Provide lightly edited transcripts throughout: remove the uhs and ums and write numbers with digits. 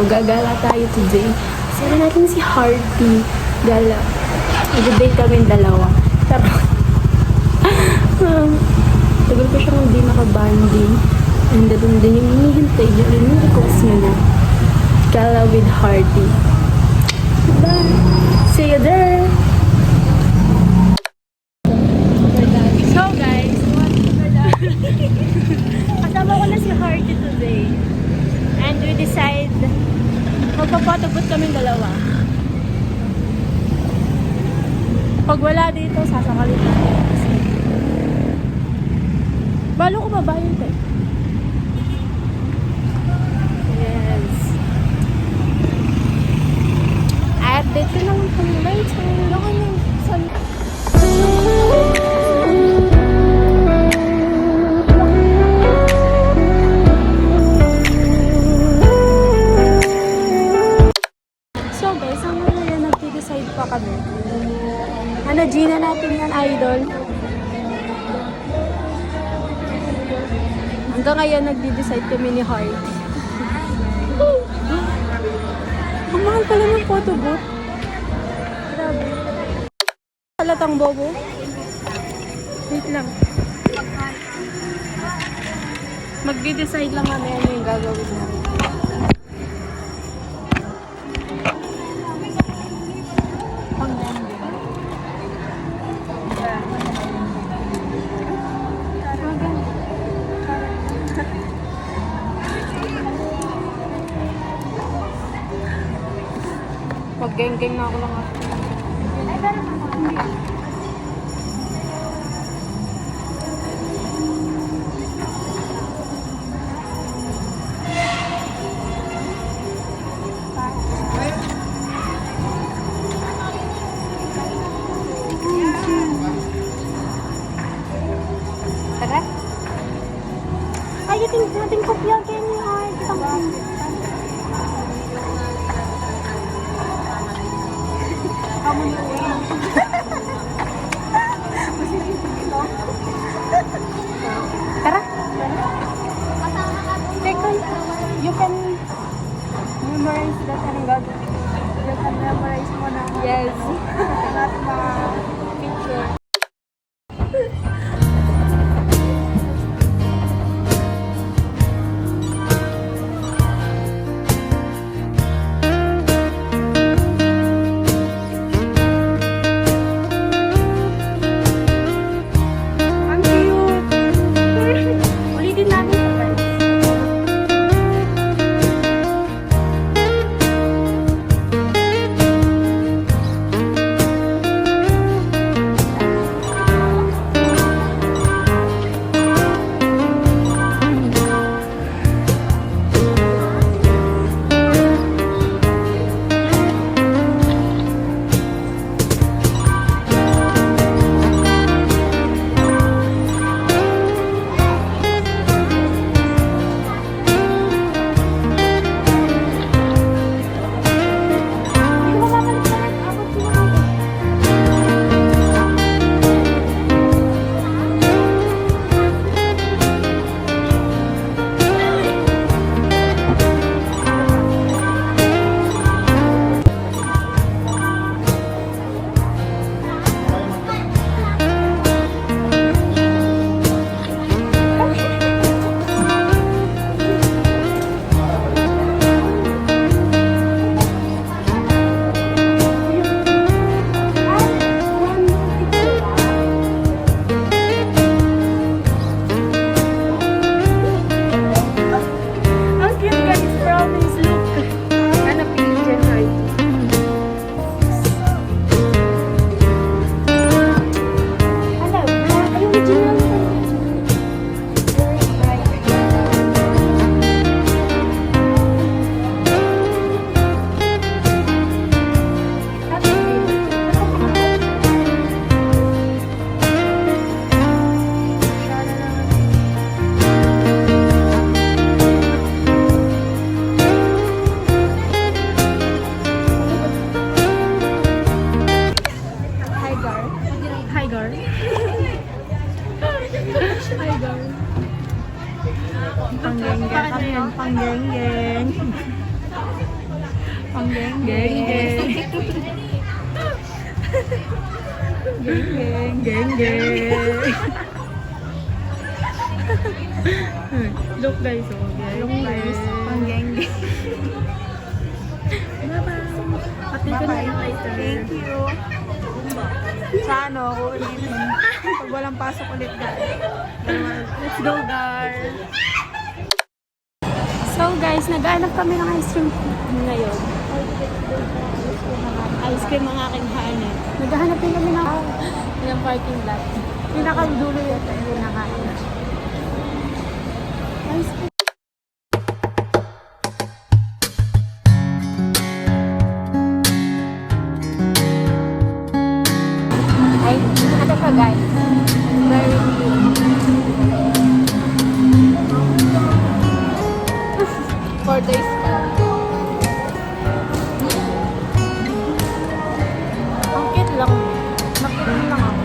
Magagala tayo today. Sana natin si Hearty. Gala. Mag-date kami dalawa. Pero, tagal ko siyang hindi nakabanding. And doon din yung hinihintay niya. Yung request niya na. Gala with Hearty. Bye! See you there! So guys, kasama ko na si Hearty today. And we decide magpapatubot kami dalawa. Pag wala dito, sasakalin natin. Balo ko ba yun, te? Yes. At dito naman kami later. Laka na saan? So guys, ang ngayon nag-decide pa kami. Ano, Gina natin yan, idol. Hanggang ngayon, nag-decide kami ni Heart. Ang mahal pala ng photo booth. Grabe. Halatang bobo. Wait lang. Mag-decide lang kami ano yung gagawin namin. Mag-geng-geng na ako lang ako. Tara? Ay, nating kopya kayo ni Heart. Kamu ni Ulang. Tara. You can memorize that and gagawin. You can memorize mo na. Yes. Natin mga picture. Panggeng-geng. Pang geng Geng, geng. geng. Geng, geng. Look guys, oh. Look guys, pang geng geng. Bye-bye. Pati ko na Bye-bye. lang later. Thank you. Sa ano, uulitin. Pag walang pasok ulit, guys. Let's go, guys. So guys, nag-aanap kami ng ice cream ngayon. Ice cream ang aking hanap. Naghahanap din kami ng parking lot. Pinakadulo yata yung nakain. Ice cream. Ay, ano ka guys? Very for days ka. Ang cute lang. Nakita lang ako.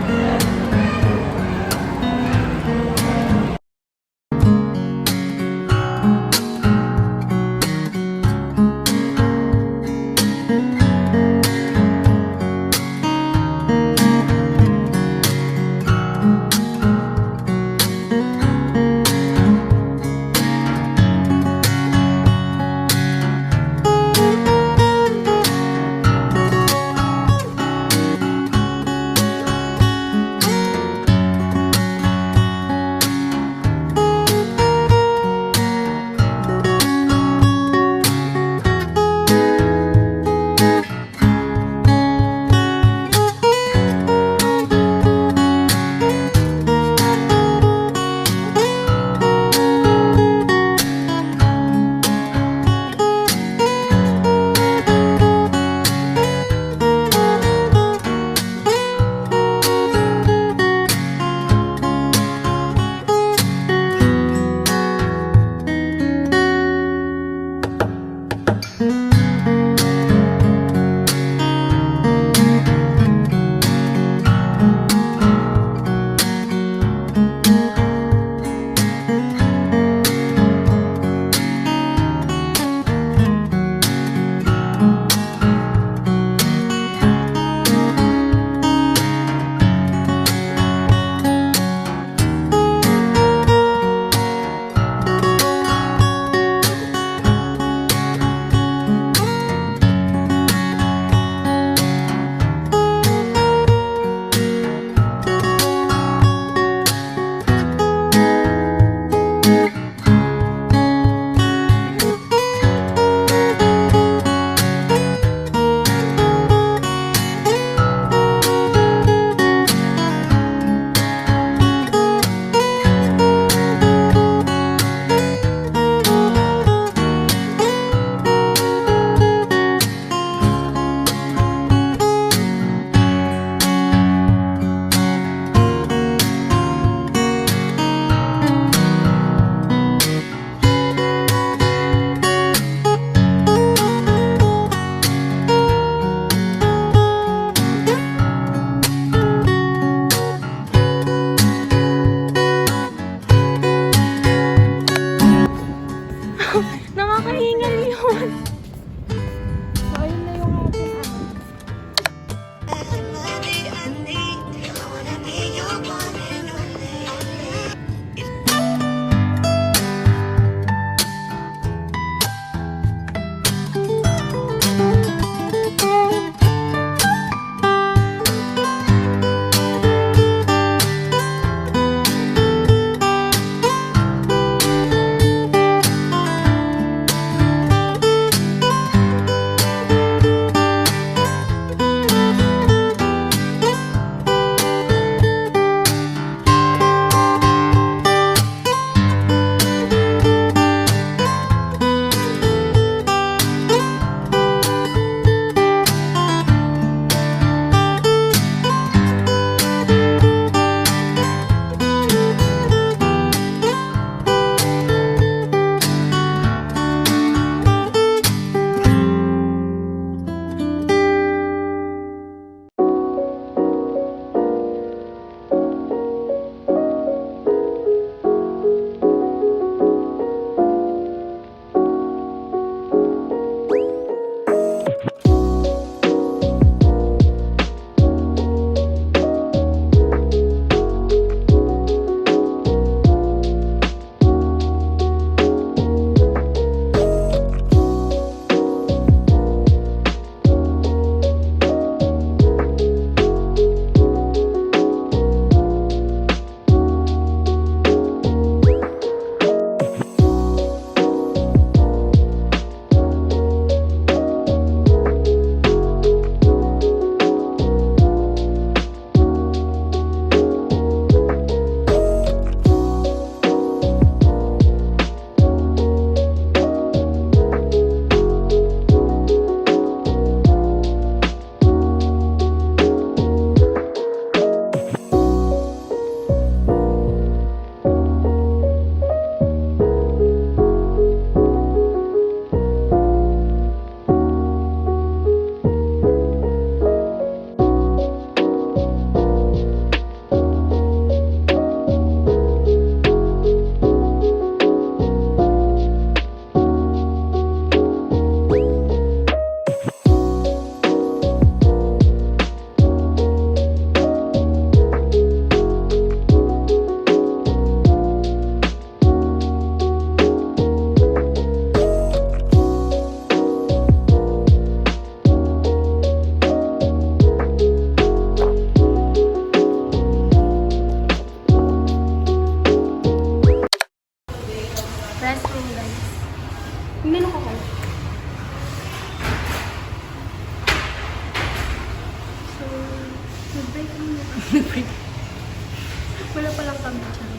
Wala palang kami dyan.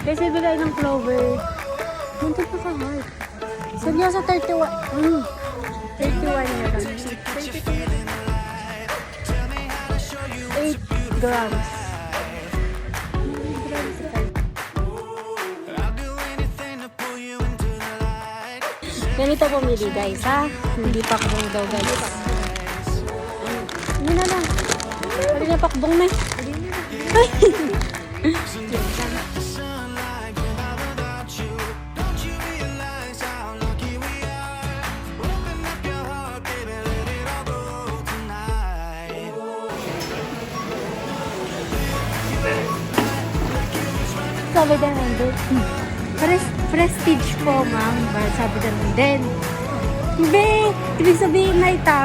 Kasi bigay ng Clover. Muntik pa ka heart. Sabi niya sa 31. 31 niya lang. 8 grams. Ganito pumili guys ha. Hindi pakbong daw guys. Hindi na lang. Pwede na pakbong na. Sabi din nandun. Prestige po, ma'am. Sabi din. Hindi! Ibig sabihin na ito.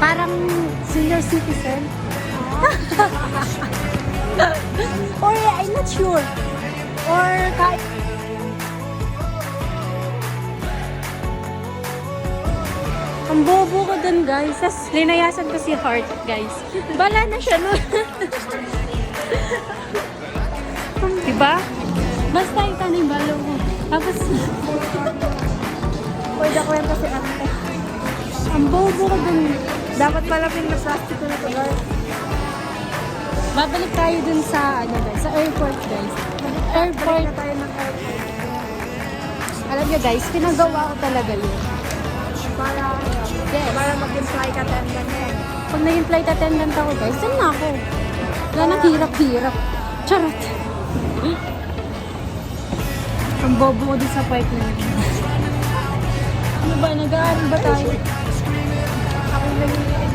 Parang senior citizen. Or I'm not sure. Or kahit... Ang bobo ko dun, guys. Tapos linayasan ko si Heart, guys. Bala na siya nun. Diba? Basta ito na yung balo ko. Tapos... Pwede ako yan kasi ate. Ang bobo ko dun. Dapat pala pinag-plastic ko na ito, guys. Babalik tayo dun sa, ano guys, sa airport, guys. Airport. Na tayo ng airport. Alam nyo guys, pinagawa ko talaga yun. Para maging flight attendant yan. Pag naging flight attendant ako guys, saan na ako? Wala nang hirap-hirap. Charot. Ang bobo ko din sa part na yun. Ano ba, nag-aaral ba tayo? Ako naliliit.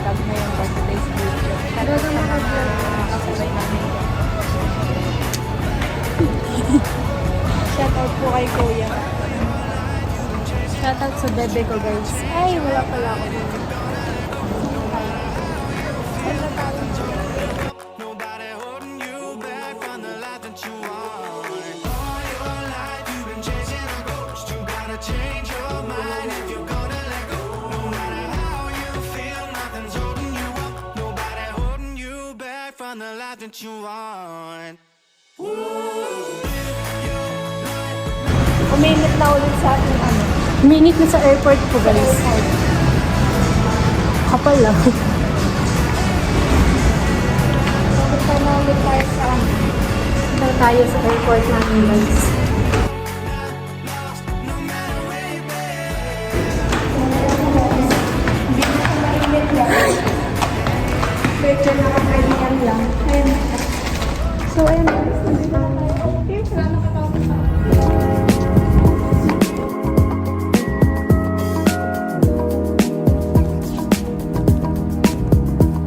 Tag na yung today's video. Pero na nakagyan. Nakakasabay namin. Shoutout po kay Kuya. Shoutout sa bebe ko guys. Ay, wala pala ako dun. Nobody holding you back from the life that you want. All your life you've been chasing a ghost. You gotta change your mind if you're gonna let go. No matter how you feel, nothing's holding you up. Nobody holding you back from the life that you want. Uminit na ulit sa ating ano. Minute na sa airport ko guys. Kapal lang. Punta na ulit tayo sa ano. Punta tayo sa airport namin guys. Medyo nakapagyan lang. Ayun. So, ayun. Here's na nakakawin.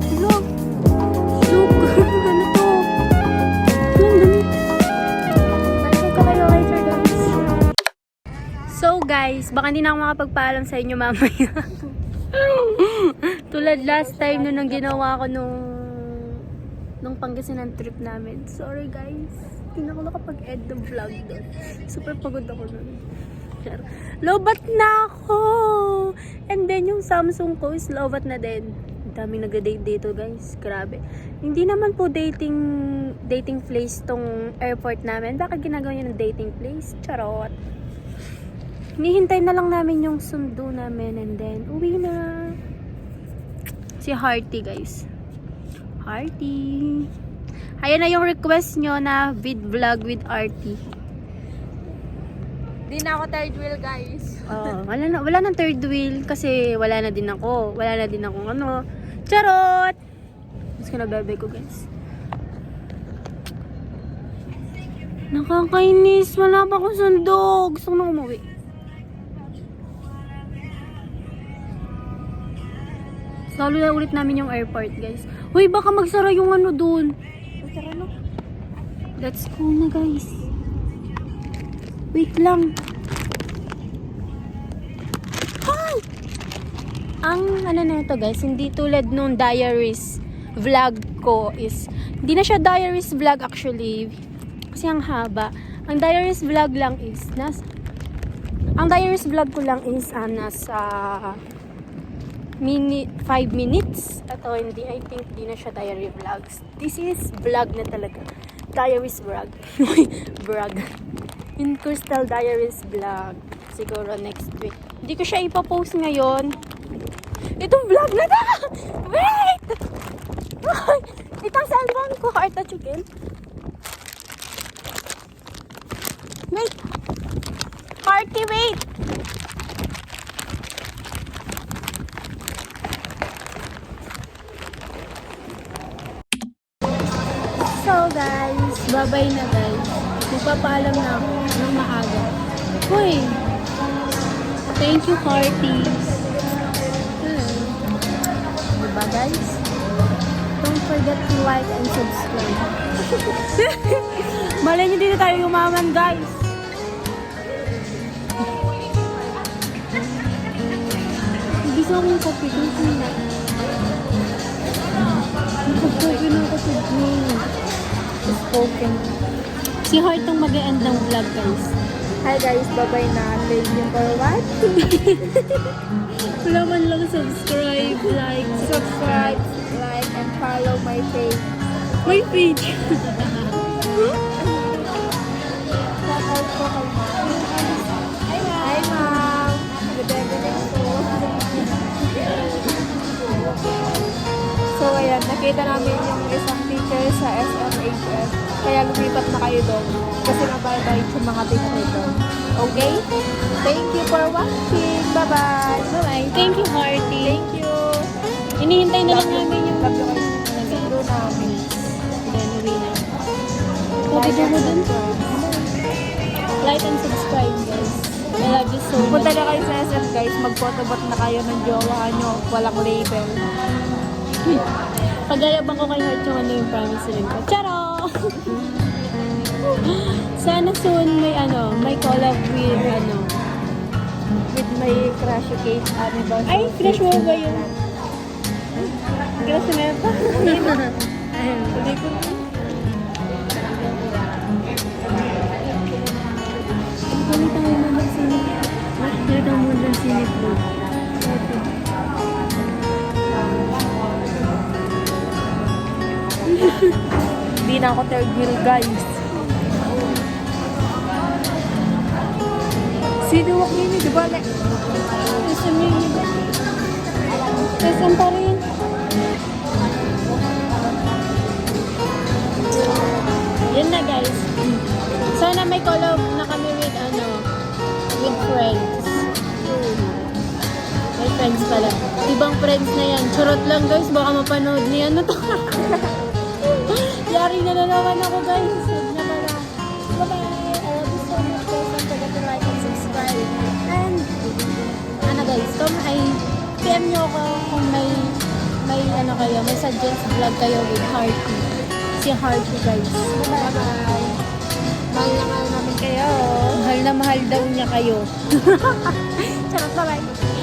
Hello? Look! Ano to? Ang dami. Balik ko kayo later guys. So guys, baka hindi na ako makapagpaalam sa inyo mamaya. Tulad last time nung ginawa ko nung Pangasinan trip namin. Sorry guys. Hindi na ako nakapag-end ng vlog doon. Super pagod ako nun. Lobat na ako! And then yung Samsung ko is lobat na din. Ang daming nag-date dito guys. Grabe. Hindi naman po dating place tong airport namin. Bakit ginagawa niyo ng dating place? Charot. Hinihintay na lang namin yung sundo namin and then uwi na. Si Hearty guys. Hearty. Ayan na yung request nyo na vlog with Arty. Di na ako third wheel, guys. Oh, wala nang third wheel kasi wala na din ako. Wala na din akong ano. Charot! Mas ka na bebe ko guys. Nakakainis. Wala pa akong sundo. Gusto ko na umuwi. Lalo na ulit namin yung airport guys. Uy, baka magsara yung ano dun. Tara na. Let's go na guys. Wait lang. Hi! Ang ano na ito guys, hindi tulad nung diaries. vlog ko is, hindi na siya diaries vlog actually. Kasi ang haba. Ang diaries vlog lang is, ang diaries vlog ko lang is, nasa 5 minutes. Ito, hindi, I think, di na siya diary vlogs. This is vlog na talaga. Diaries vlog. Vlog. In Crystal Diaries vlog. Siguro next week. Hindi ko siya ipapost ngayon. Itong vlog na na! Wait! Itang cellphone ko. Heart na chicken. Wait! Party, wait! So guys, bye-bye na guys. Magpapaalam na ako ng maaga. Hoy! Thank you, Hearties. Diba guys? Don't forget to like and subscribe. Malay niyo dito tayo yumaman guys. Gusto akong kopi dito na. Nagkopi na ako sa green. Spoken. Si Heart ang mag-e-end ng vlog guys. Hi guys, bye-bye na. Thank you for watching. Wala man lang subscribe, like, And follow my page. my page. Shoutout po kay Ma'am. Hi Ma'am. Good evening po. So ayan, nakita namin yung isang teacher sa SMHS. Kaya lumipat na kayo doon. Kasi mababait yung mga teacher doon. Okay? Thank you for watching. Bye-bye. Bye-bye. Thank you, Hearty. Thank you. Inihintay na lang namin yung Love you guys. Nasundo namin. then uwi na. Okay, mo dun. Like and subscribe, guys. I love you so Punta much. na kayo sa SM guys. Mag-photobot na kayo ng jowa nyo. Walang label. Pagayabang ko kay Heart yung ano yung promise rin ko. Charo! Sana soon may collab With my crush cake. Ano ba? ay, crush mo ba yun? Crush na yun pa. Ayun. Hindi ko na. Kumita mo naman sa Kumita mo naman sa Niplo. Hindi na ako third wheel guys. Sinuwak niyo di ba? Gusto mo yun ba? Saan pa rin? Yun na guys. Sana may collab na kami with with friends. May friends pala. Ibang friends na yan. Charot lang guys. Baka mapanood niya. Ano to? Yari na naman ako guys. Huwag na pala. Bye-bye. I love you so much guys. Don't forget to like and subscribe. And guys, PM nyo ako kung may may suggest vlog kayo with Hearty. Si Hearty guys. Bye-bye. Mahal na mahal namin kayo. Mahal na mahal daw niya kayo. Charot, bye-bye.